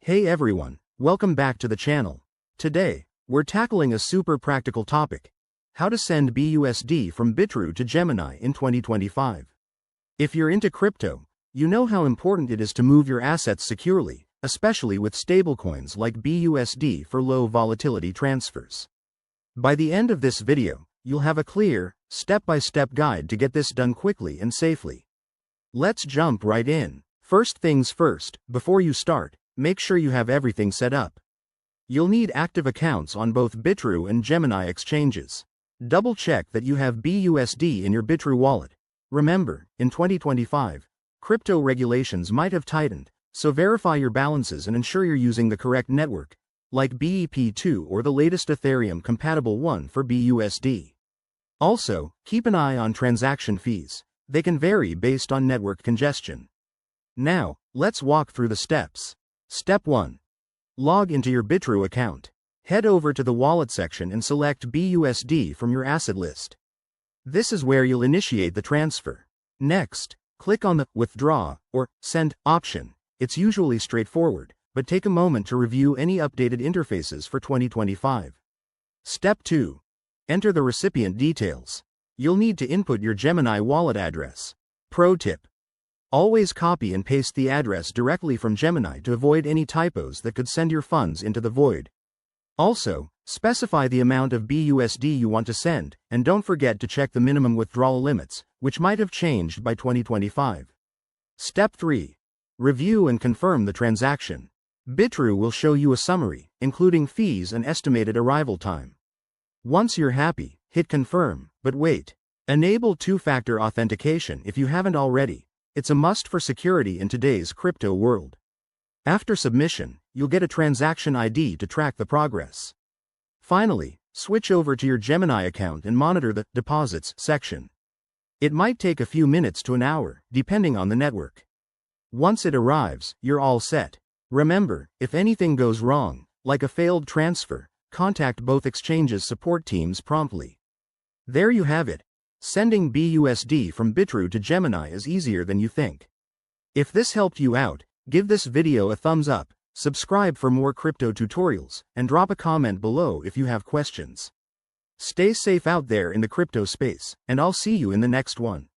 Hey everyone, welcome back to the channel. Today, we're tackling a super practical topic: how to send BUSD from Bitrue to Gemini in 2025. If you're into crypto, you know how important it is to move your assets securely, especially with stablecoins like BUSD for low volatility transfers. By the end of this video, you'll have a clear, step-by-step guide to get this done quickly and safely. Let's jump right in. First things first, before you start, make sure you have everything set up. You'll need active accounts on both Bitrue and Gemini exchanges. Double check that you have BUSD in your Bitrue wallet. Remember, in 2025, crypto regulations might have tightened, so verify your balances and ensure you're using the correct network, like BEP2 or the latest Ethereum compatible one for BUSD. Also, keep an eye on transaction fees. They can vary based on network congestion. Now, let's walk through the steps. Step 1. Log into your Bitrue account. Head over to the Wallet section and select BUSD from your asset list. This is where you'll initiate the transfer. Next, click on the Withdraw or Send option. It's usually straightforward, but take a moment to review any updated interfaces for 2025. Step 2. Enter the recipient details. You'll need to input your Gemini wallet address. Pro tip: always copy and paste the address directly from Gemini to avoid any typos that could send your funds into the void. Also, specify the amount of BUSD you want to send, and don't forget to check the minimum withdrawal limits, which might have changed by 2025. Step 3. Review and confirm the transaction. Bitrue will show you a summary, including fees and estimated arrival time. Once you're happy, hit confirm, but wait. Enable two-factor authentication if you haven't already. It's a must for security in today's crypto world. After submission, you'll get a transaction ID to track the progress. Finally, switch over to your Gemini account and monitor the Deposits section. It might take a few minutes to an hour, depending on the network. Once it arrives, you're all set. Remember, if anything goes wrong, like a failed transfer, contact both exchanges' support teams promptly. There you have it. Sending BUSD from Bitrue to Gemini is easier than you think. If this helped you out, give this video a thumbs up, subscribe for more crypto tutorials, and drop a comment below if you have questions. Stay safe out there in the crypto space, and I'll see you in the next one.